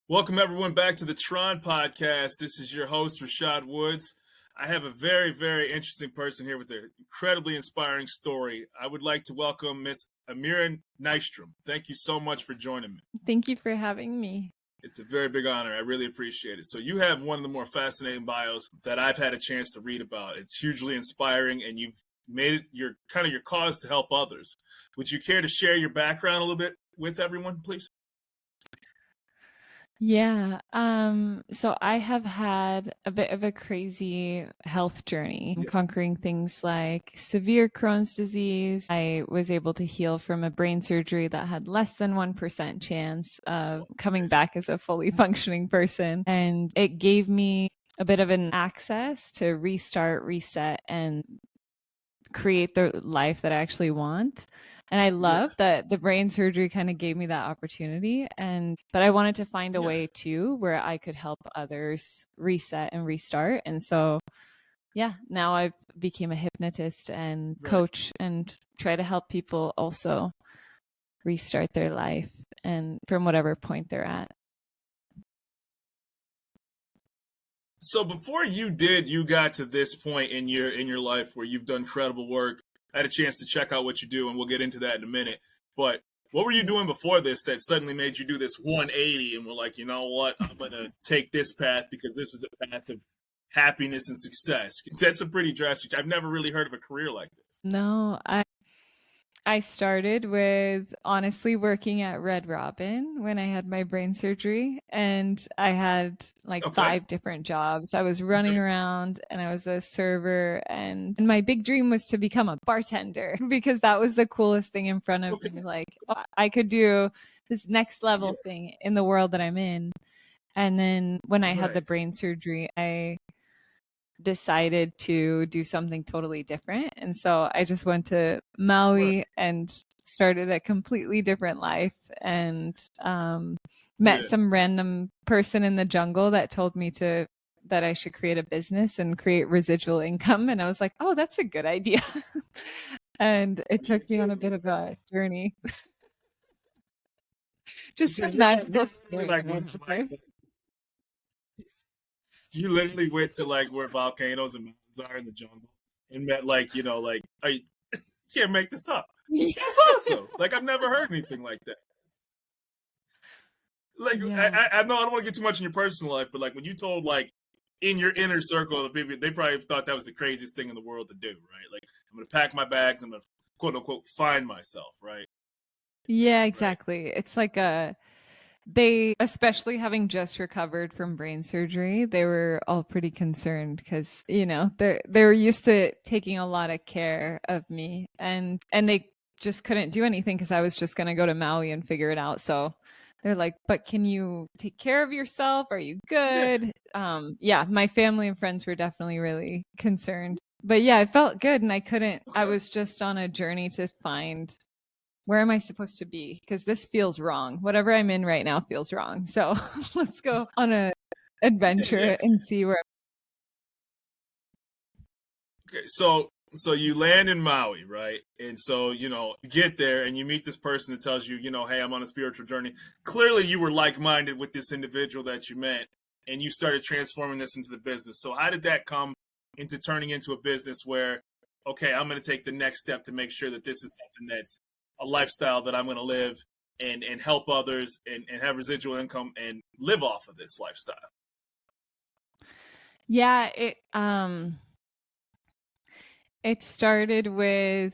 Welcome, everyone, back to the T.R.O.N podcast. This is your host, Rashad Woods. I have a very, very interesting person here with an incredibly inspiring story. I would like to welcome Miss Amira Nystrom. Thank you so much for joining me. Thank you for having me. It's a very big honor. I really appreciate it. So you have one of the more fascinating bios that I've had a chance to read about. It's hugely inspiring, and you've made it your cause to help others. Would you care to share your background a little bit with everyone, please? Yeah. So I have had a bit of a crazy health journey, conquering things like severe Crohn's disease. I was able to heal from a brain surgery that had less than 1% chance of coming back as a fully functioning person. And it gave me a bit of an access to restart, reset, and create the life that I actually want. And I love that the brain surgery kind of gave me that opportunity. But I wanted to find a way too where I could help others reset and restart. And so, now I've became a hypnotist and coach and try to help people also restart their life and from whatever point they're at. So before you got to this point in your life where you've done incredible work, I had a chance to check out what you do, and we'll get into that in a minute. But what were you doing before this that suddenly made you do this 180 and were like, you know what, I'm going to take this path because this is the path of happiness and success? That's a pretty drastic. I've never really heard of a career like this. No, I started with honestly working at Red Robin when I had my brain surgery, and I had like 5 different jobs. I was running around and I was a server, and my big dream was to become a bartender because that was the coolest thing in front of me. Like, I could do this next level thing in the world that I'm in. And then when I had the brain surgery, I decided to do something totally different. And so I just went to Maui and started a completely different life, and met some random person in the jungle that told me that I should create a business and create residual income. And I was like, oh, that's a good idea. And it took me on a bit of a journey. Just some magical story. You literally went to like where volcanoes and mountains are in the jungle and met I can't make this up. That's awesome. Like, I've never heard anything like that. Like, I know I don't want to get too much in your personal life, but like when you told like in your inner circle of people, they probably thought that was the craziest thing in the world to do, right? Like, I'm going to pack my bags, I'm going to quote unquote find myself, right? Yeah, exactly. It's like they, especially having just recovered from brain surgery, they were all pretty concerned because, they're used to taking a lot of care of me, and they just couldn't do anything because I was just going to go to Maui and figure it out. So they're like, but can you take care of yourself? Are you good? My family and friends were definitely really concerned. But yeah, it felt good, and I was just on a journey to find, where am I supposed to be? Because this feels wrong. Whatever I'm in right now feels wrong. So let's go on an adventure and see where. Okay, so you land in Maui, right? And so, you get there and you meet this person that tells you, hey, I'm on a spiritual journey. Clearly you were like-minded with this individual that you met, and you started transforming this into the business. So how did that come into turning into a business where, okay, I'm going to take the next step to make sure that this is something that's a lifestyle that I'm going to live and help others and have residual income and live off of this lifestyle? Yeah, it started with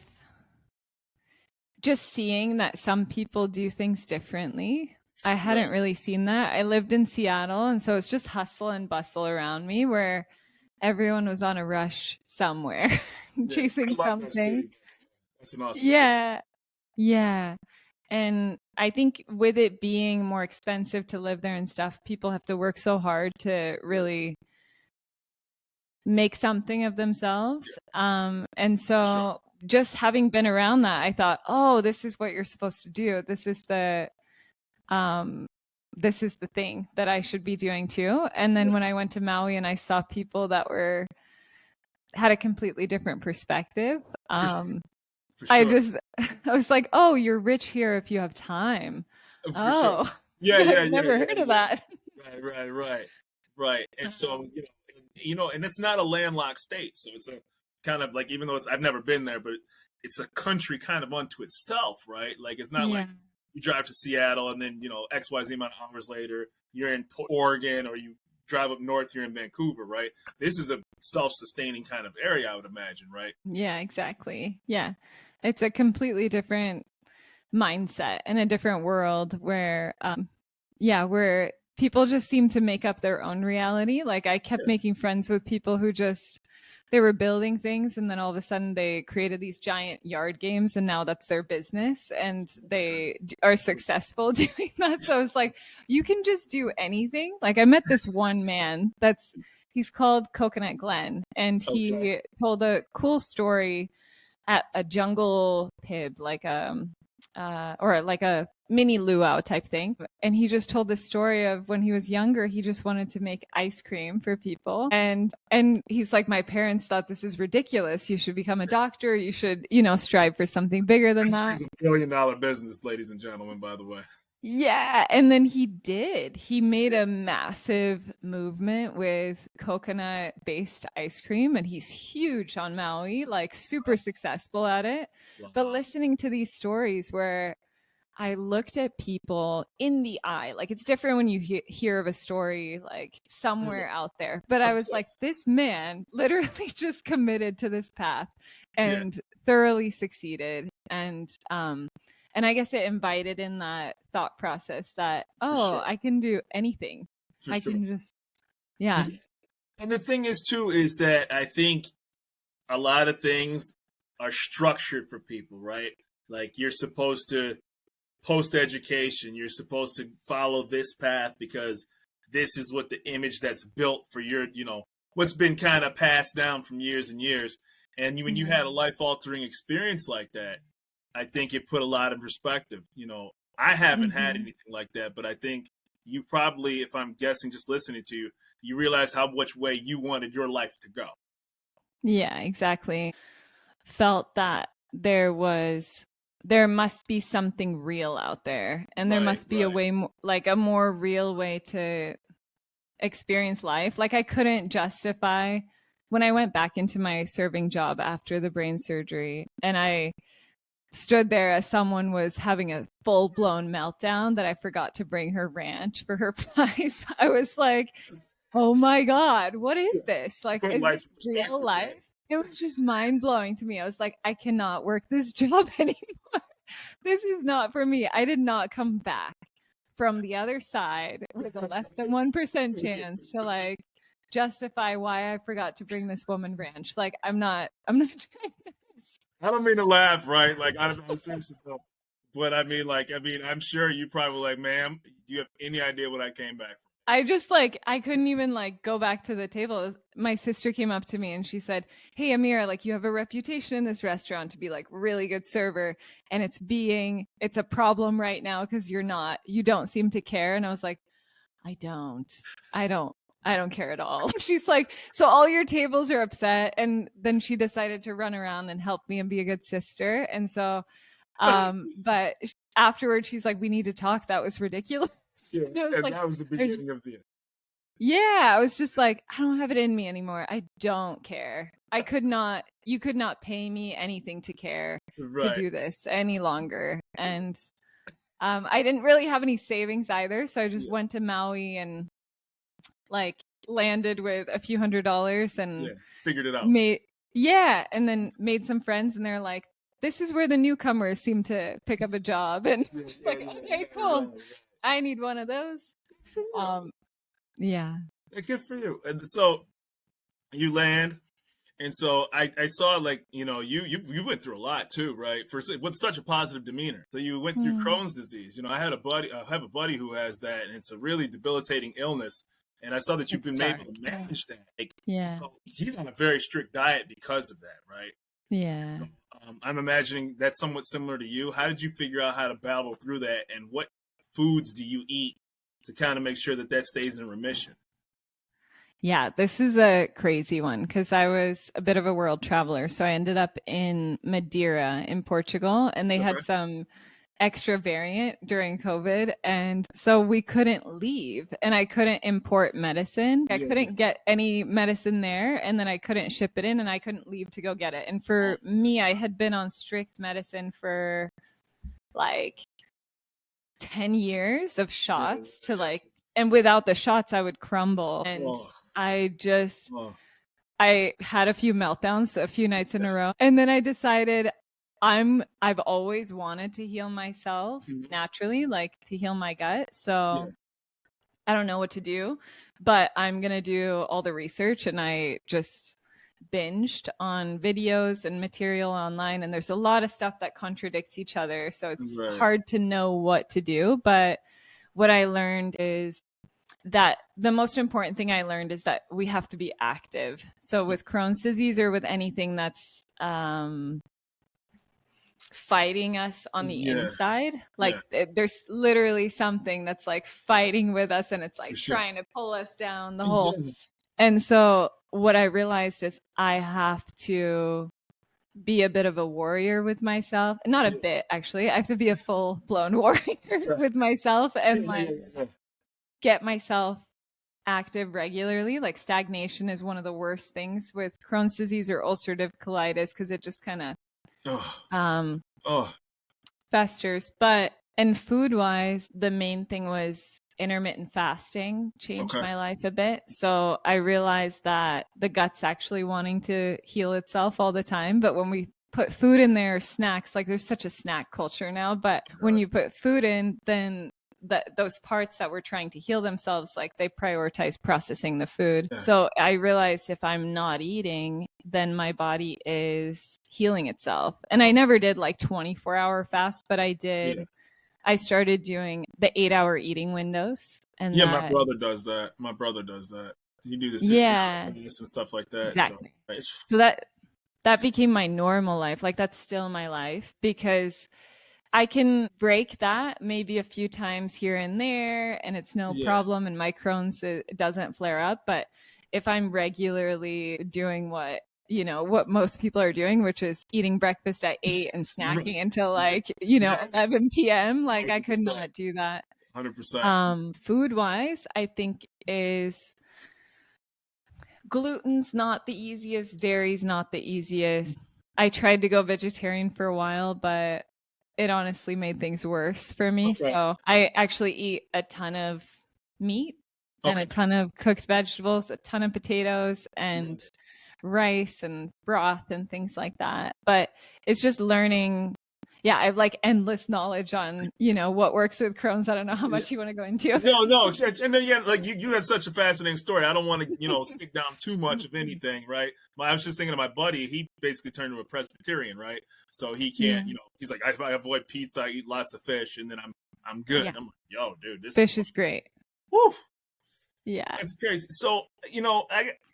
just seeing that some people do things differently. I hadn't really seen that. I lived in Seattle, and so it's just hustle and bustle around me where everyone was on a rush somewhere, chasing something. That's an awesome city. Yeah. And I think with it being more expensive to live there and stuff, people have to work so hard to really make something of themselves. And so just having been around that, I thought, oh, this is what you're supposed to do. This is the thing that I should be doing too. And then when I went to Maui and I saw people that had a completely different perspective, I was like, oh, you're rich here if you have time. I've never heard of that. right. And so, and it's not a landlocked state. So it's a kind of like, even though I've never been there, but it's a country kind of unto itself, right? Like, it's not Yeah. like you drive to Seattle and then, XYZ amount of hours later, you're in Oregon, or you drive up north, you're in Vancouver, right? This is a self-sustaining kind of area, I would imagine, right? Yeah, exactly. Yeah. It's a completely different mindset and a different world where where people just seem to make up their own reality. Like, I kept making friends with people who just they were building things, and then all of a sudden they created these giant yard games, and now that's their business, and they are successful doing that. So it's like, you can just do anything. Like, I met this one man he's called Coconut Glenn, and he told a cool story at a jungle pib, like or like a mini luau type thing. And he just told this story of when he was younger, he just wanted to make ice cream for people. And he's like, my parents thought, this is ridiculous. You should become a doctor. You should, strive for something bigger than that. It's a $1 billion business, ladies and gentlemen, by the way. Yeah. And then he did. He made a massive movement with coconut based ice cream, and he's huge on Maui, like super successful at it. Wow. But listening to these stories where I looked at people in the eye, like, it's different when you hear of a story like somewhere out there. But I was like, this man literally just committed to this path and thoroughly succeeded. And I guess it invited in that thought process that, I can do anything. Can just, And the thing is, too, is that I think a lot of things are structured for people, right? Like, you're supposed to post-education, you're supposed to follow this path because this is what the image that's built for your, what's been kind of passed down from years and years. And when you had a life-altering experience like that, I think it put a lot in perspective. I haven't had anything like that, but I think you probably, if I'm guessing, just listening to you, you realize how much way you wanted your life to go. Yeah, exactly. Felt that there must be something real out there, and there must be a way, like a more real way to experience life. Like, I couldn't justify when I went back into my serving job after the brain surgery, and I stood there as someone was having a full-blown meltdown that I forgot to bring her ranch for her flies. I was like, oh my God, what is this? Like, is this real life? It was just mind-blowing to me. I was like, I cannot work this job anymore. This is not for me. I did not come back from the other side with a less than 1% chance to, like, justify why I forgot to bring this woman ranch. Like, I'm not trying to. I don't mean to laugh, right? Like, I don't know, but I'm sure you probably like, ma'am, do you have any idea what I came back from? I just I couldn't even go back to the table. My sister came up to me and she said, hey, Amira, like, you have a reputation in this restaurant to be like really good server, and it's a problem right now because you don't seem to care. And I was like, I don't care at all. She's like, so all your tables are upset. And then she decided to run around and help me and be a good sister. And so, but afterwards she's like, we need to talk. That was ridiculous. Yeah, and that was the beginning of the end. Yeah, I was just like, I don't have it in me anymore. I don't care. You could not pay me anything to care to do this any longer. And I didn't really have any savings either. So I just went to Maui and landed with a few $100s and figured it out. And then made some friends, and they're like, this is where the newcomers seem to pick up a job. And okay, cool. I need one of those. Good for you. And so you land, and so I saw, like, you went through a lot too, right? With such a positive demeanor. So you went through Crohn's disease. I have a buddy who has that, and it's a really debilitating illness. And I saw that you've been able to manage that. So he's on a very strict diet because of that, right? Yeah. So, I'm imagining that's somewhat similar to you. How did you figure out how to battle through that, and what foods do you eat to kind of make sure that stays in remission? Yeah, this is a crazy one because I was a bit of a world traveler. So I ended up in Madeira in Portugal, and they had some extra variant during COVID. And so we couldn't leave and I couldn't import medicine. I couldn't get any medicine there. And then I couldn't ship it in and I couldn't leave to go get it. And for me, I had been on strict medicine for like 10 years of shots to like, and without the shots, I would crumble. And I had a few meltdowns a few nights in a row. And then I decided I've always wanted to heal myself naturally, like to heal my gut. So I don't know what to do, but I'm going to do all the research. And I just binged on videos and material online. And there's a lot of stuff that contradicts each other. So it's hard to know what to do. But what I learned is that the most important thing I learned is that we have to be active. So with Crohn's disease or with anything that's fighting us on the inside, like there's literally something that's like fighting with us and it's like trying to pull us down the hole. And so what I realized is I have to be a bit of a warrior with myself. Not a bit, actually. I have to be a full-blown warrior with myself and get myself active regularly. Like stagnation is one of the worst things with Crohn's disease or ulcerative colitis because it just kind of festers. But and food wise, the main thing was intermittent fasting changed my life a bit. So I realized that the gut's actually wanting to heal itself all the time. But when we put food in there, snacks, like there's such a snack culture now, but when you put food in, then those parts that were trying to heal themselves, like they prioritize processing the food. So I realized if I'm not eating, then my body is healing itself. And I never did like 24-hour fast, but I did. I started doing the 8-hour eating windows. And my brother does that. You do the 60 and stuff like that. Exactly. So that became my normal life. Like that's still my life because I can break that maybe a few times here and there and it's no problem. And my Crohn's, it doesn't flare up. But if I'm regularly doing what most people are doing, which is eating breakfast at 8 and snacking until like, 11 p.m. Like 100%. I could not do that. 100%. Food wise, I think is gluten's not the easiest. Dairy's not the easiest. I tried to go vegetarian for a while, but it honestly made things worse for me. So I actually eat a ton of meat and a ton of cooked vegetables, a ton of potatoes and rice and broth and things like that. But it's just learning. Yeah, I have like endless knowledge on, what works with Crohn's. I don't know how much you want to go into. No. And then, like you have such a fascinating story. I don't want to, stick down too much of anything, right? I was just thinking of my buddy. He basically turned into a Presbyterian, right? So he can't, he's like, I avoid pizza, I eat lots of fish, and then I'm good. I'm like, yo, dude, this fish is great. Woo. Yeah. It's crazy. So,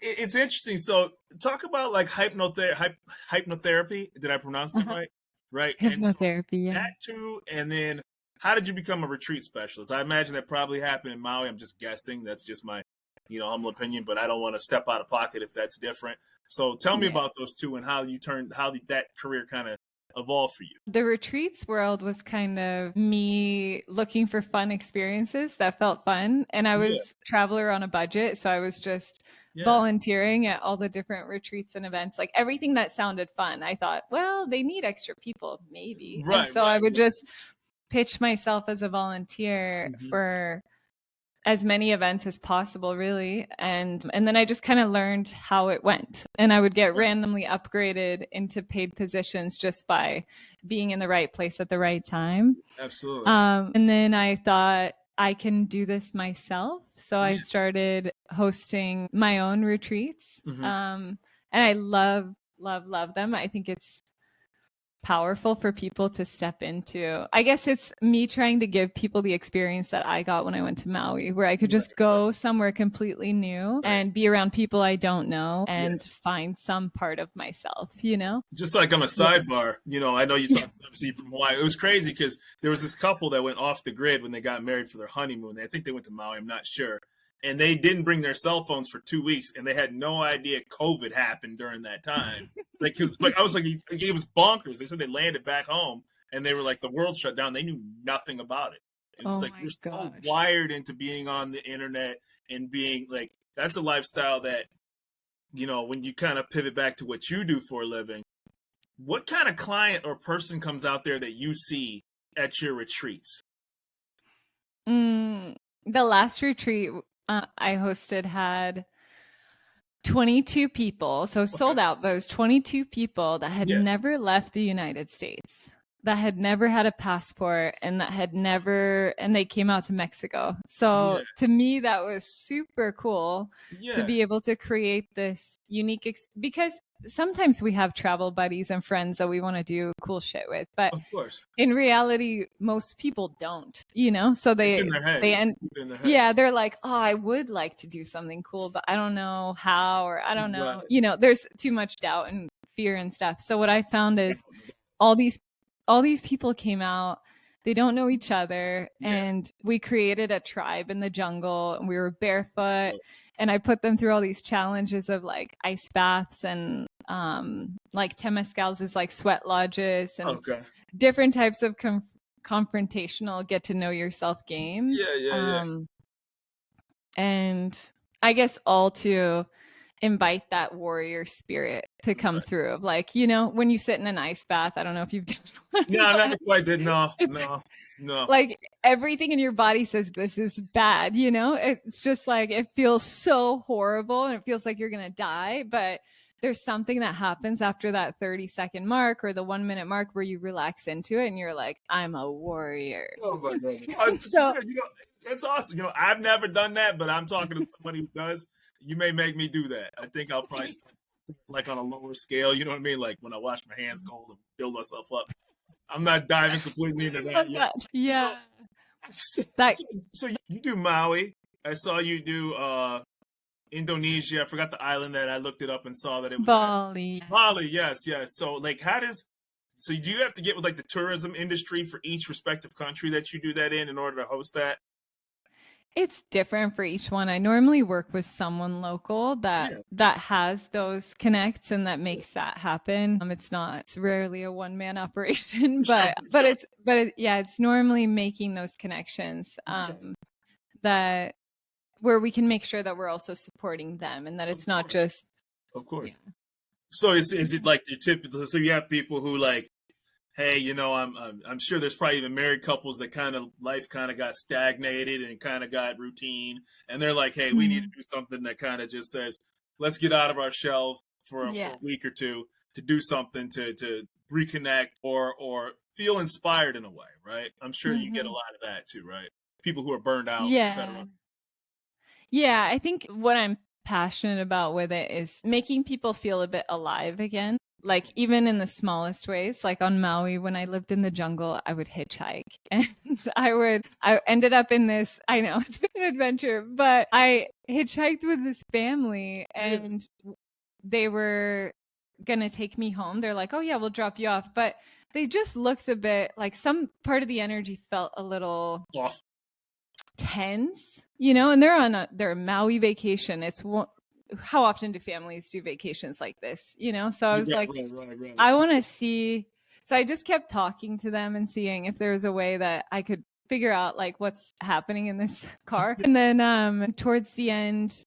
it's interesting. So talk about like hypnotherapy. Did I pronounce that right? Right. Hypnotherapy, That too. And then how did you become a retreat specialist? I imagine that probably happened in Maui. I'm just guessing. That's just my, humble opinion, but I don't want to step out of pocket if that's different. So tell me about those two and how that career kind of evolved for you. The retreats world was kind of me looking for fun experiences that felt fun. And I was a traveler on a budget. So I was just volunteering at all the different retreats and events, like everything that sounded fun. I thought, well, they need extra people, maybe. And so I would just pitch myself as a volunteer for as many events as possible, really. And then I just kind of learned how it went. And I would get randomly upgraded into paid positions just by being in the right place at the right time. Absolutely. And then I thought, I can do this myself. So I started hosting my own retreats. And I love them. I think it's powerful for people to step into. I guess it's me trying to give people the experience that I got when I went to Maui, where I could just go somewhere completely new and be around people I don't know and find some part of myself, Just like on a sidebar, I know you talked obviously from Hawaii. It was crazy because there was this couple that went off the grid when they got married for their honeymoon. I think they went to Maui, I'm not sure. And they didn't bring their cell phones for 2 weeks, and they had no idea COVID happened during that time. I was like, it was bonkers. They said they landed back home, and they were like, the world shut down. They knew nothing about it. And it's Oh like, my we're so gosh. wired into being on the internet and being like, that's a lifestyle that, when you kind of pivot back to what you do for a living, what kind of client or person comes out there that you see at your retreats? The last retreat I hosted had 22 people, so Okay. sold out, but it was 22 people that had Yeah. never left the United States, that had never had a passport, and they came out to Mexico. So Yeah. to me, that was super cool to Yeah. be able to create this unique, because sometimes we have travel buddies and friends that we want to do cool shit with, but Of course. in reality, most people don't, so It's in their heads. end. It's in their heads. Yeah, they're like, oh, I would like to do something cool, but I don't know how, or I don't know, Right. there's too much doubt and fear and stuff. So what I found is all these people came out, they don't know each other, Yeah. and we created a tribe in the jungle, and we were barefoot, and I put them through all these challenges of like ice baths and like temescals is like sweat lodges, and Okay. different types of confrontational get to know yourself games. Yeah. And I guess all to invite that warrior spirit to come through of like, when you sit in an ice bath, I don't know if you've done one. No, I never quite did. No. Like everything in your body says this is bad, it's just like it feels so horrible and it feels like you're gonna die, but there's something that happens after that 30-second mark or the 1-minute mark where you relax into it and you're like, I'm a warrior. Oh my goodness. So it's awesome. I've never done that, but I'm talking to somebody who does. You may make me do that. I think I'll probably like on a lower scale. You know what I mean? Like when I wash my hands cold and build myself up. I'm not diving completely into that yet. Yeah. So you do Maui. I saw you do Indonesia. I forgot the island that I looked it up and saw that it was Bali. Bali, yes. So like so do you have to get with like the tourism industry for each respective country that you do that in order to host that? It's different for each one. I normally work with someone local that has those connects and that makes that happen. It's rarely a one-man operation, but it's normally making those connections that where we can make sure that we're also supporting them and that it's not just. Of course. Yeah. So is it like your typical? So you have people who like, hey, I'm sure there's probably even married couples that kind of life kind of got stagnated and kind of got routine, and they're like, hey, we need to do something that kind of just says, let's get out of our shells for a week or two to do something to reconnect or feel inspired in a way, right? I'm sure you get a lot of that too, right? People who are burned out, etc. Yeah, I think what I'm passionate about with it is making people feel a bit alive again. Like even in the smallest ways, like on Maui, when I lived in the jungle, I would hitchhike and I ended up in this, I know it's been an adventure, but I hitchhiked with this family and they were going to take me home. They're like, oh yeah, we'll drop you off. But they just looked a bit like some part of the energy felt a little off, tense, and they're on their Maui vacation. It's how often do families do vacations like this, So I was right. I want to see. So I just kept talking to them and seeing if there was a way that I could figure out like what's happening in this car. And then towards the end,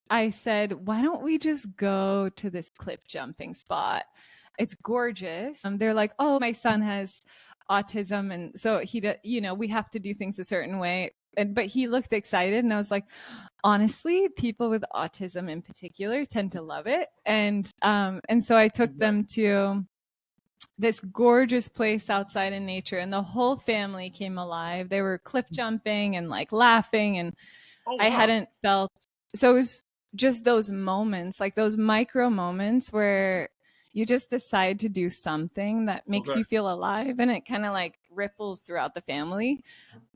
I said, why don't we just go to this cliff jumping spot? It's gorgeous. They're like, oh, my son has autism. And so we have to do things a certain way. But he looked excited and I was like, honestly, people with autism in particular tend to love it. And so I took them to this gorgeous place outside in nature and the whole family came alive. They were cliff jumping and like laughing and I hadn't felt. So it was just those moments, like those micro moments where you just decide to do something that makes you feel alive and it kind of like ripples throughout the family.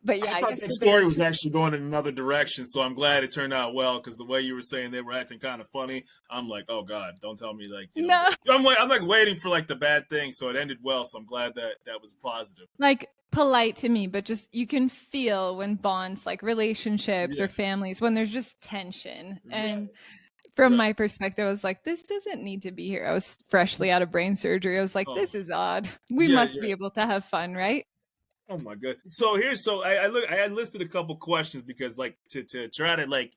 But yeah, I thought that story was actually going in another direction, so I'm glad it turned out well. Because the way you were saying they were acting kind of funny, I'm like, oh god, don't tell me like. No. I'm like waiting for like the bad thing, so it ended well. So I'm glad that was positive. Like polite to me, but just you can feel when bonds, like relationships or families, when there's just tension and. from my perspective, I was like, this doesn't need to be here. I was freshly out of brain surgery. I was like, this is odd. We must be able to have fun, right? Oh my god. So I listed a couple questions because like to try to like,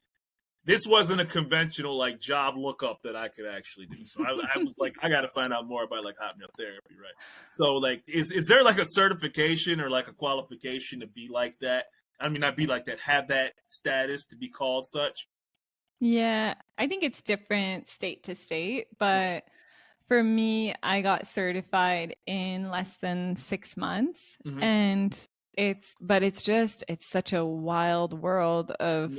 this wasn't a conventional like job lookup that I could actually do. So I was like, I got to find out more about like hypnotherapy, right? So like, is there like a certification or like a qualification to be like that? I mean, not be like that, have that status to be called such? Yeah, I think it's different state to state, but for me, I got certified in less than 6 months. Mm-hmm. And it's such a wild world of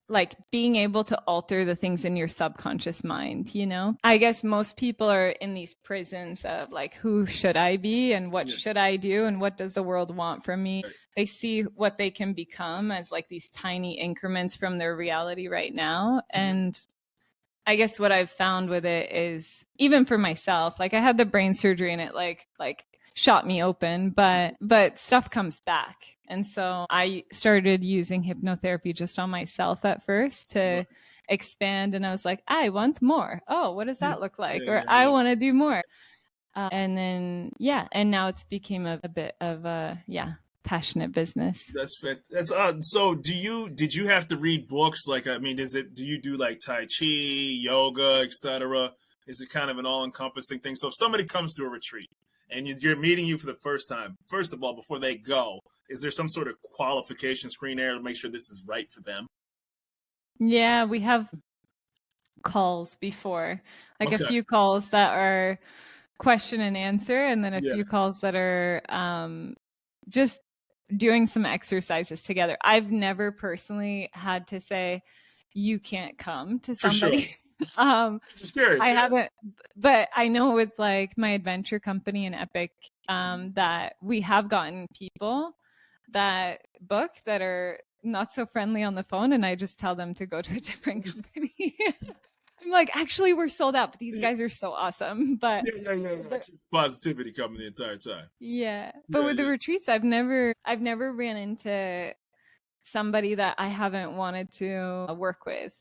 like being able to alter the things in your subconscious mind, you know? I guess most people are in these prisons of like, who should I be and what should I do and what does the world want from me? They see what they can become as like these tiny increments from their reality right now. And I guess what I've found with it is, even for myself, like I had the brain surgery and it like shot me open, but stuff comes back. And so I started using hypnotherapy just on myself at first to expand. And I was like, I want more. Oh, what does that look like? Or I want to do more. And then, and now it's became a bit of a, passionate business. That's odd. So did you have to read books? Like, I mean, do you do like Tai Chi, yoga, etc.? Is it kind of an all encompassing thing? So if somebody comes to a retreat and you're meeting you for the first time, first of all, before they go, is there some sort of qualification screen there to make sure this is right for them? Yeah, we have calls before, like a few calls that are question and answer, and then a few calls that are just doing some exercises together. I've never personally had to say, you can't come to somebody. Just curious, I haven't, but I know with like my adventure company and Epic, that we have gotten people that book that are not so friendly on the phone, and I just tell them to go to a different company. I'm like, actually, we're sold out, but these guys are so awesome. But positivity coming the entire time. Yeah, but with the retreats, I've never ran into somebody that I haven't wanted to work with.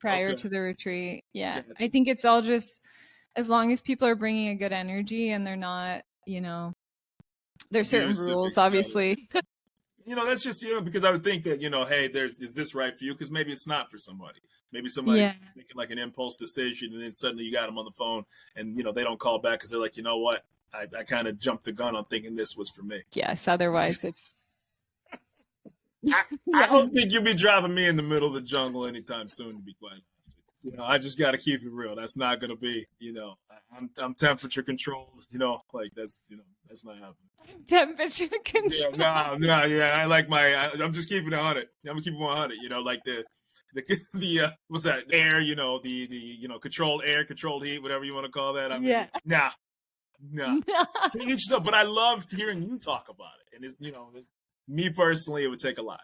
Prior to the retreat. Yeah, I think it's all just as long as people are bringing a good energy and they're not, there's certain rules, obviously. That's just, because I would think that, hey, is this right for you? Because maybe it's not for somebody. Maybe somebody making like an impulse decision and then suddenly you got them on the phone and, they don't call back because they're like, you know what? I kind of jumped the gun on thinking this was for me. Yes, otherwise it's... I don't think you'll be driving me in the middle of the jungle anytime soon, to be quite honest with you. I just got to keep it real. That's not going to be, I'm temperature controlled, like that's not happening. Temperature control. I like I'm just keeping it 100. I'm gonna keep it 100. Like the what's that? Air, the controlled air, controlled heat, whatever you want to call that. I mean, nah. To each stuff, but I loved hearing you talk about it, and it's me personally, it would take a lot.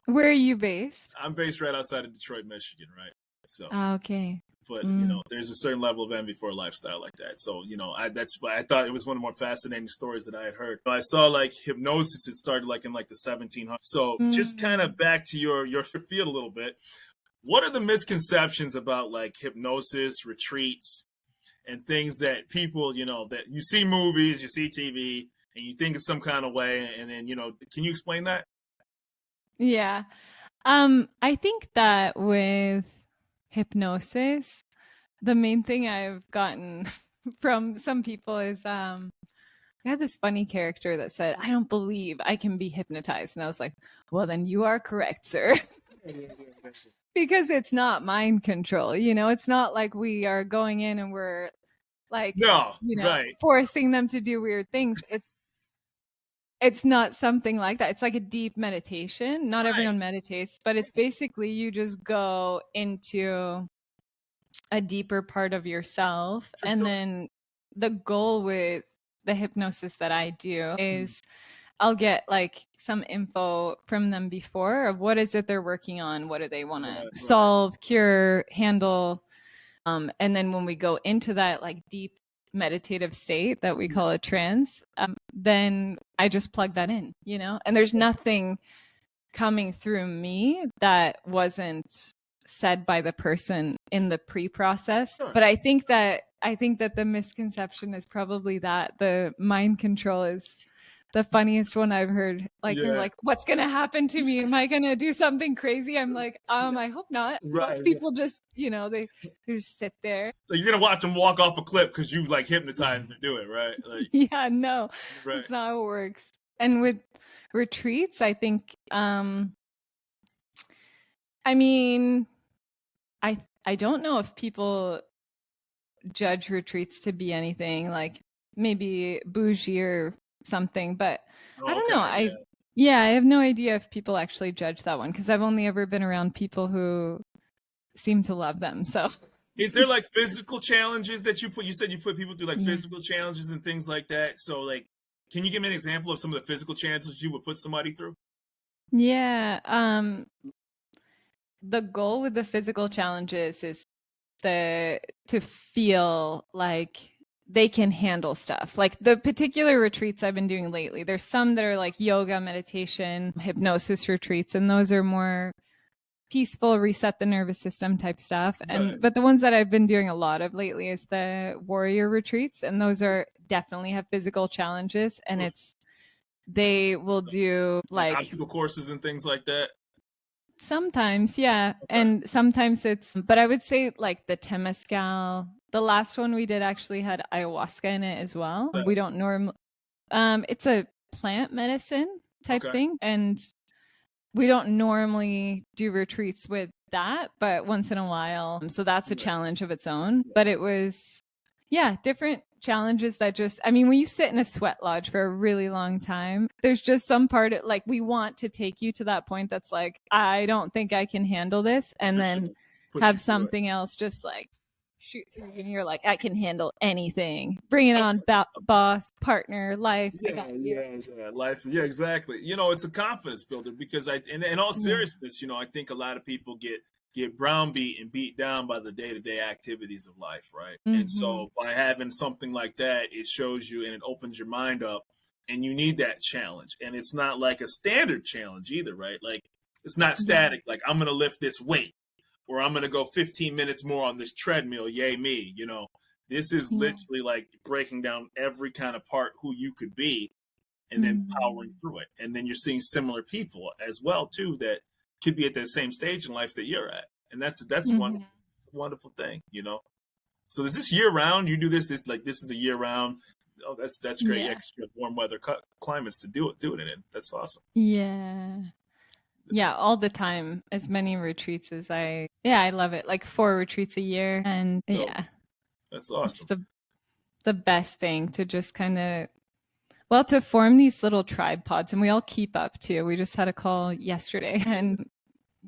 Where are you based? I'm based right outside of Detroit, Michigan, right? So okay. But there's a certain level of envy for a lifestyle like that. So that's why I thought it was one of the more fascinating stories that I had heard. I saw like hypnosis. It started like in like the 1700s. So just kind of back to your field a little bit. What are the misconceptions about like hypnosis, retreats, and things that people that you see movies, you see TV, and you think it's some kind of way, and then can you explain that? Yeah, I think that with hypnosis, the main thing I've gotten from some people is I had this funny character that said, I don't believe I can be hypnotized. And I was like, well, then you are correct, sir. Because it's not mind control. It's not like we are going in and we're like, forcing them to do weird things. It's not something like that. It's like a deep meditation. Not everyone meditates, but it's basically you just go into a deeper part of yourself. And then the goal with the hypnosis that I do is I'll get like some info from them before of what is it they're working on, what do they want to solve, cure, handle. And then when we go into that like deep meditative state that we call a trance, then I just plug that in, and there's nothing coming through me that wasn't said by the person in the pre-process. Sure. But I think that the misconception is probably that the mind control is the funniest one I've heard. Like, they're like, what's going to happen to me? Am I going to do something crazy? I'm like, I hope not. Right, most people just, they just sit there. Like, you're gonna watch them walk off a cliff because you like hypnotized them to do it, right? Like, yeah, no, right. that's not how it works. And with retreats, I think, I mean, I don't know if people judge retreats to be anything like maybe bougie or something, but I don't know. I have no idea if people actually judge that one, because I've only ever been around people who seem to love them. So is there like physical challenges that you said you put people through, like physical challenges and things like that? So like, can you give me an example of some of the physical challenges you would put somebody through? Yeah. The goal with the physical challenges is to feel like they can handle stuff. Like the particular retreats I've been doing lately, there's some that are like yoga, meditation, hypnosis retreats, and those are more peaceful, reset the nervous system type stuff. But the ones that I've been doing a lot of lately is the warrior retreats, and those are definitely have physical challenges, and they will do like obstacle courses and things like that. Sometimes, yeah. Okay. And sometimes but I would say like the Temescal, the last one we did actually had ayahuasca in it as well. We don't normally, it's a plant medicine type thing. And we don't normally do retreats with that, but once in a while. So that's a challenge of its own. But it was, different challenges that when you sit in a sweat lodge for a really long time, there's just some part of like, we want to take you to that point that's like, I don't think I can handle this, and then have something else just like shoot through, and you're like, I can handle anything. Bring it on, boss, partner, life. Life. Yeah, exactly. It's a confidence builder, because in all seriousness, I think a lot of people get browbeat and beat down by the day-to-day activities of life, right? Mm-hmm. And so by having something like that, it shows you and it opens your mind up, and you need that challenge. And it's not like a standard challenge either, right? Like, it's not static, like I'm going to lift this weight, or I'm going to go 15 minutes more on this treadmill, yay me. This is literally like breaking down every kind of part who you could be, and then powering through it. And then you're seeing similar people as well too, that could be at that same stage in life that you're at. And that's one wonderful thing, So is this year round? You do this is a year round. Oh, that's great. Yeah, because you have warm weather climates to do it in. That's awesome. Yeah, all the time. As many retreats as I love it. Like 4 retreats a year, and that's awesome. It's the best thing to just kind of, to form these little tribe pods, and we all keep up too. We just had a call yesterday, and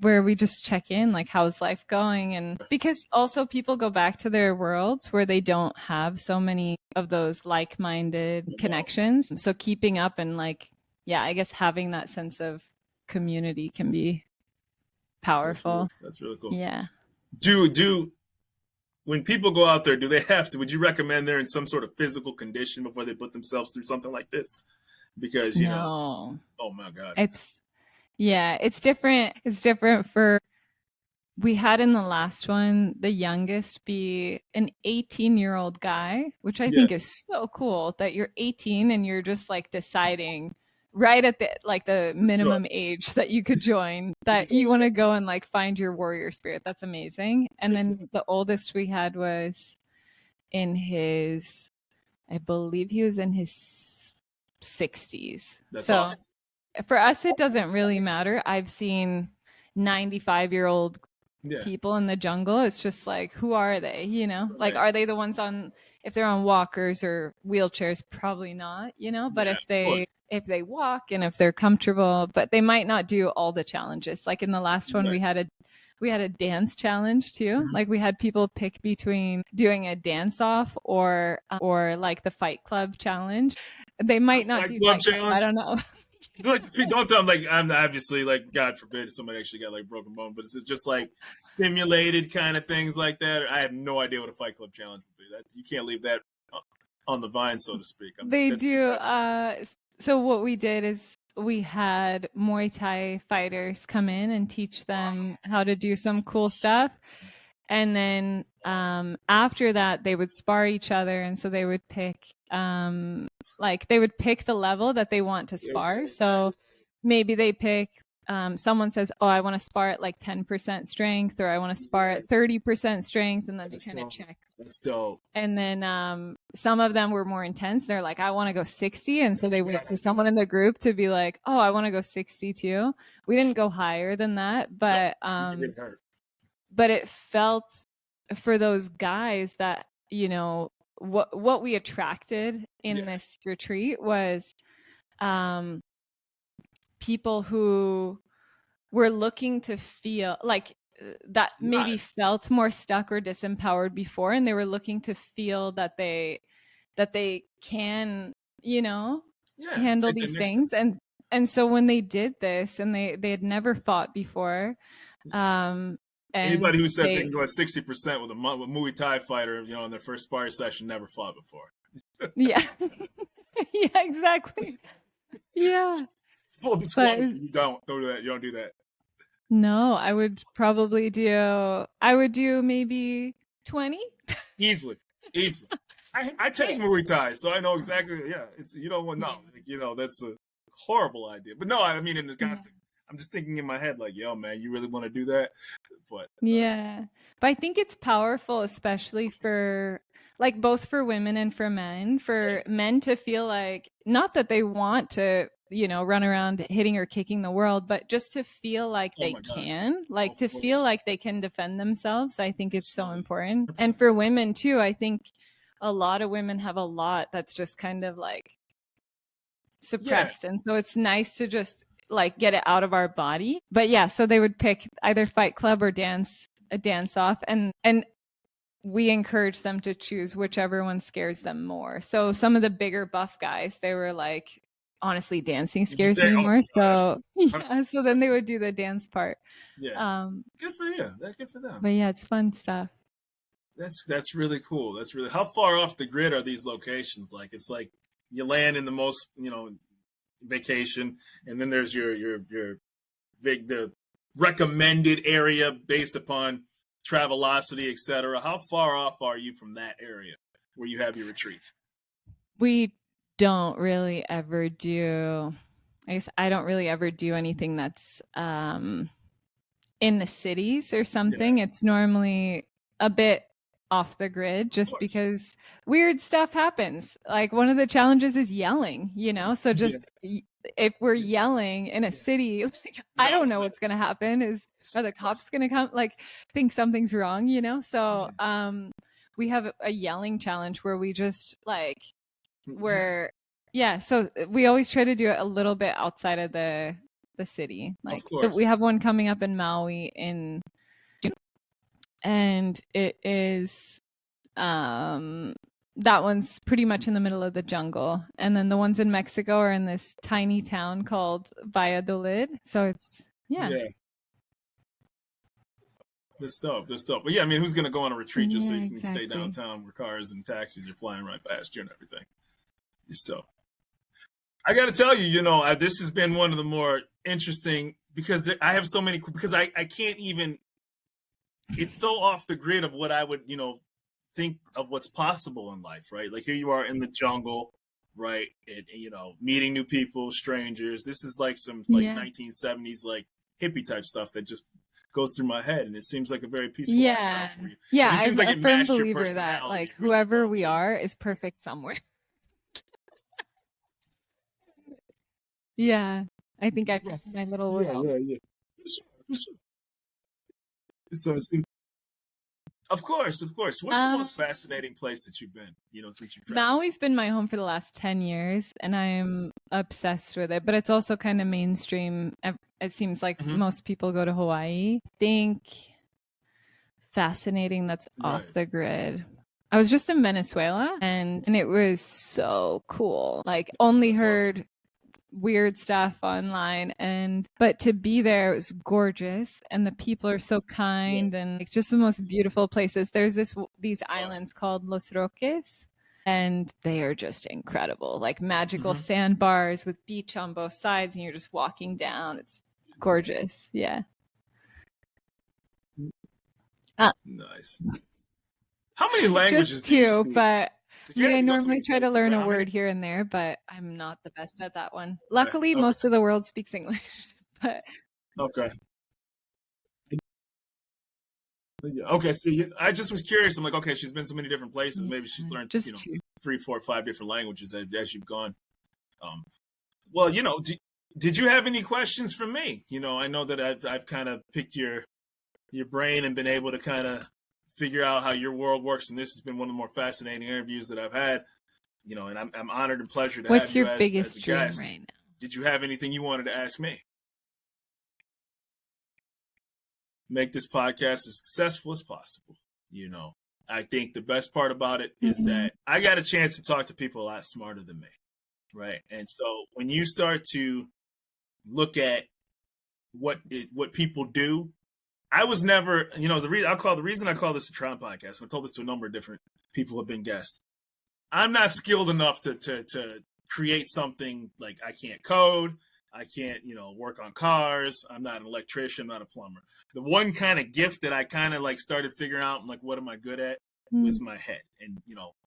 where we just check in, like, how's life going? And because also people go back to their worlds where they don't have so many of those like-minded connections. So keeping up and like, I guess having that sense of community can be powerful. That's really cool. Yeah. When people go out there, would you recommend they're in some sort of physical condition before they put themselves through something like this? Because, oh my God. It's different. It's different we had in the last one, the youngest be an 18-year-old guy, which I think is so cool that you're 18 and you're just like deciding right at the minimum age that you could join, that you want to go and like find your warrior spirit. That's amazing. And then the oldest we had was I believe he was in his 60s. That's awesome. For us, it doesn't really matter. I've seen 95-year-old people in the jungle. It's just like, who are they? Like, are they the ones if they're on walkers or wheelchairs? Probably not, but if they walk and if they're comfortable, but they might not do all the challenges. Like in the last one, we had a dance challenge too. Mm-hmm. Like we had people pick between doing a dance off or like the Fight Club challenge. They might not do Fight Club. I don't know. Don't tell them, like, I'm obviously, like, God forbid somebody actually got like broken bone, but is it just like stimulated kind of things like that? I have no idea what a Fight Club challenge would be. You can't leave that on the vine, so to speak. They do. So what we did is we had Muay Thai fighters come in and teach them how to do some cool stuff. And then after that, they would spar each other. And so they would pick, they would pick the level that they want to spar. So maybe they pick, someone says, oh, I want to spar at like 10% strength, or I want to spar at 30% strength. And then they kind of check. That's dope. And then some of them were more intense. They're like, I want to go 60. And so they wait for someone in the group to be like, oh, I want to go 60 too. We didn't go higher than that, but it felt for those guys that, you know, what we attracted in this retreat was people who were looking to feel like that maybe felt more stuck or disempowered before, and they were looking to feel that they can, you know, handle these things. And so when they did this, and they had never fought before, and anybody who says they can go at 60% with a Muay Thai fighter, you know, in their first sparring session, never fought before. Yeah. Yeah, exactly. Yeah. Full disclosure, you don't do that. You don't do that. No, I would do maybe 20. Easily. I take Muay Thai, so I know exactly. Yeah, it's, you don't want to know. Like, you know, that's a horrible idea. But no, I mean, in the constant, I'm just thinking in my head, like, yo, man, you really want to do that? But but I think it's powerful, especially for like both for women and for men, men to feel like, not that they want to, you know, run around hitting or kicking the world, but just to feel like they can, like to feel like they can defend themselves. I think it's so important. And for women too, I think a lot of women have a lot that's just kind of like suppressed. And so it's nice to just like get it out of our body. But yeah, so they would pick either Fight Club or a dance off, and we encourage them to choose whichever one scares them more. So some of the bigger buff guys, they were like, honestly, dancing scares me more. So so then they would do the dance part. Yeah. Good for you. That's good for them. But yeah, it's fun stuff. That's really cool. That's really, how far off the grid are these locations? Like, it's like you land in the most, you know, vacation, and then there's your the recommended area based upon Travelocity, etc. How far off are you from that area where you have your retreats? We don't really ever do, I guess I don't really ever do anything that's in the cities or something. It's normally a bit off the grid, just because weird stuff happens. Like, one of the challenges is yelling, you know, so just if we're yelling in a city, like, I don't know what's going to happen. Are the cops going to come, like, think something's wrong, you know? So we have a yelling challenge where we just like, so we always try to do it a little bit outside of the city. Like, we have one coming up in Maui in June, and it is that one's pretty much in the middle of the jungle, and then the ones in Mexico are in this tiny town called Valladolid. So it's This stuff. But yeah, I mean, who's going to go on a retreat just so you can stay downtown where cars and taxis are flying right past you and everything? So I got to tell you, you know, this has been one of the more interesting, because I have so many, because I can't even, it's so off the grid of what I would, you know, think of what's possible in life, right? Like, here you are in the jungle, right? And you know, meeting new people, strangers. This is like some 1970s, like hippie type stuff that just goes through my head, and it seems like a very peaceful lifestyle for you. Yeah, I'm a firm believer that, like, whoever we are is perfect somewhere. Yeah, I think I found my little world. Yeah. So it's, of course. What's the most fascinating place that you've been, you know, since you've traveled? Maui's been my home for the last 10 years, and I'm obsessed with it, but it's also kind of mainstream. It seems like most people go to Hawaii. I think fascinating that's off the grid. I was just in Venezuela, and it was so cool. Like, only heard weird stuff online, but to be there, it was gorgeous, and the people are so kind, and like, just the most beautiful places. There's these islands called Los Roques, and they are just incredible, like magical sandbars with beach on both sides, and you're just walking down. It's gorgeous. Yeah. Nice. How many languages Just do you two, speak? but I mean, I normally try to learn a How many? word here and there, but I'm not the best at that one. Luckily, most of the world speaks English, but Okay. Okay, so I just was curious. I'm like, okay, she's been so many different places. Maybe she's learned, just two. 3, 4, 5 different languages as you've gone. Well, did you have any questions for me? I know that I've kind of picked your brain and been able to kind of figure out how your world works, and this has been one of the more fascinating interviews that I've had. And I'm honored and pleasure to What's have you your as biggest a dream guest. right now? Did you have anything you wanted to ask me? Make this podcast as successful as possible. I think the best part about it is that I got a chance to talk to people a lot smarter than me, right? And so when you start to look at what people do, I was never, the reason I call this a T.R.O.N podcast, and I told this to a number of different people who have been guests. I'm not skilled enough to create something. Like, I can't code. I can't, work on cars. I'm not an electrician, I'm not a plumber. The one kind of gift that I kind of like started figuring out, like, what am I good at, was my head and,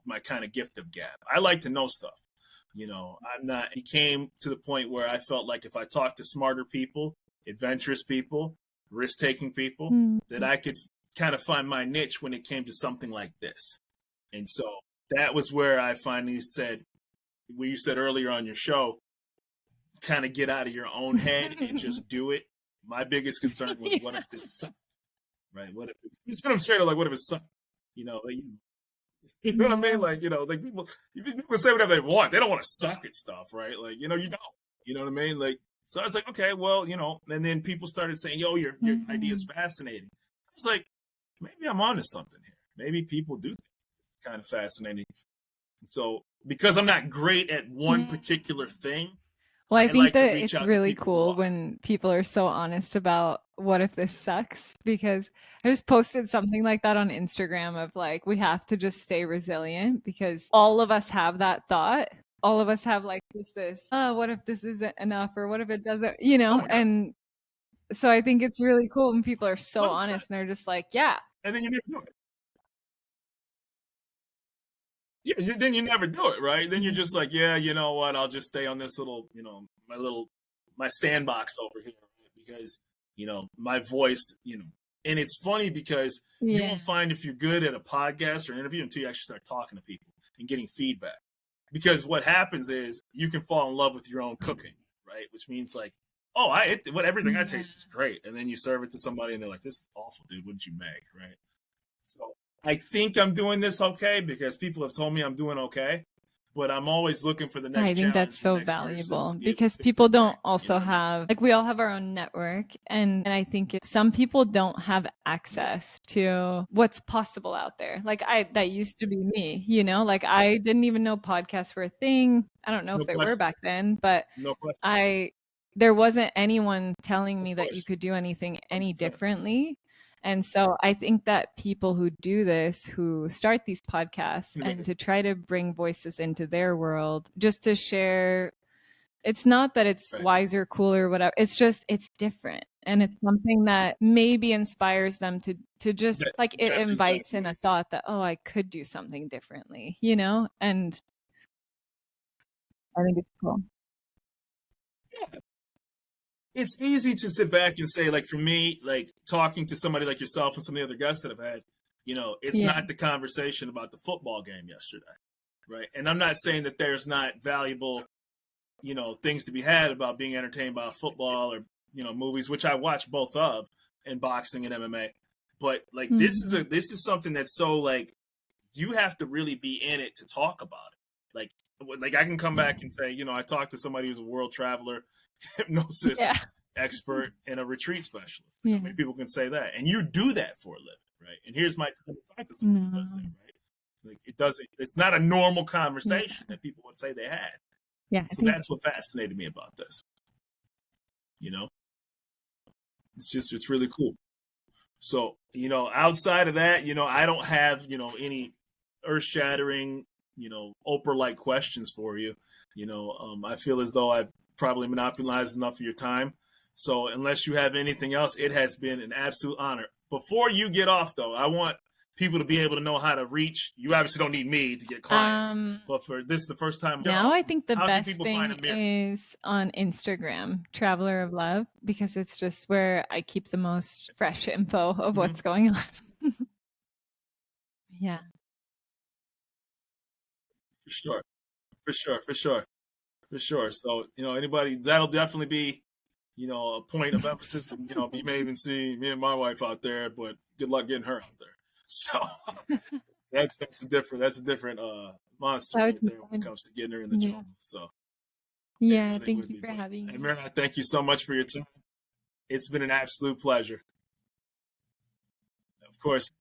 my kind of gift of gab. I like to know stuff. It came to the point where I felt like if I talked to smarter people, adventurous people, risk-taking people, that I could kind of find my niche when it came to something like this. And so that was where I finally said, what you said earlier on your show, kind of get out of your own head and just do it. My biggest concern was, what if this sucked? Right? What if I'm straight up, like, what if it sucked? You know what I mean? Like, like people say whatever they want. They don't want to suck at stuff, right? Like, you don't. You know what I mean? Like, so I was like, okay, well, and then people started saying, yo, your idea is fascinating. I was like, maybe I'm onto something here. Maybe people do think it's kind of fascinating. So because I'm not great at one particular thing, well, I think that it's really cool when people are so honest about what if this sucks, because I just posted something like that on Instagram of like, we have to just stay resilient, because all of us have that thought. All of us have like this, what if this isn't enough, or what if it doesn't, and so I think it's really cool when people are so honest and they're just like, yeah. And then you never do it. Yeah, then you never do it, right? Then you're just like, yeah, you know what? I'll just stay on this little, my sandbox over here, because, my voice, and it's funny because you won't find if you're good at a podcast or an interview until you actually start talking to people and getting feedback. Because what happens is you can fall in love with your own cooking, right? Which means like, oh, everything I taste is great. And then you serve it to somebody and they're like, this is awful, dude. What did you make, right? So I think I'm doing this okay because people have told me I'm doing okay, but I'm always looking for the next challenge. I think that's so valuable because people don't also have, like, we all have our own network. And I think if some people don't have access to what's possible out there, like that used to be me, like I didn't even know podcasts were a thing. I don't know if they were back then, but there wasn't anyone telling me that you could do anything any differently. And so I think that people who do this, who start these podcasts and to try to bring voices into their world, just to share, it's not that it's wiser, cooler, whatever. It's just, it's different. And it's something that maybe inspires them to just like, it invites in a thought that, oh, I could do something differently, and I think it's cool. Yeah. It's easy to sit back and say, like, for me, like talking to somebody like yourself and some of the other guests that I've had, it's not the conversation about the football game yesterday, right? And I'm not saying that there's not valuable, things to be had about being entertained by football or, movies, which I watch both of, and boxing and MMA. But like, this is something that's so like, you have to really be in it to talk about it. Like I can come back and say, I talked to somebody who's a world traveler, hypnosis expert, and a retreat specialist. I mean, people can say that, and you do that for a living, right? And here's my time to talk to somebody who does that, right? Like it's not a normal conversation that people would say they had. Yeah. So that's what fascinated me about this. It's really cool. So, outside of that, I don't have, any earth shattering, Oprah-like questions for you. I feel as though I've probably monopolized enough of your time. So unless you have anything else, it has been an absolute honor. Before you get off, though, I want people to be able to know how to reach you. Obviously don't need me to get clients, but for this the first time now I think the how best can people thing find Amira? is on Instagram, Traveler of Love, because it's just where I keep the most fresh info of what's going on. Yeah. For sure. For sure. For sure. For sure. So, anybody, that'll definitely be, a point of emphasis. And, you may even see me and my wife out there, but good luck getting her out there. So that's a different monster right there when it comes to getting her in the jungle. So yeah, thank you for having me. Amira, thank you so much for your time. It's been an absolute pleasure. Of course.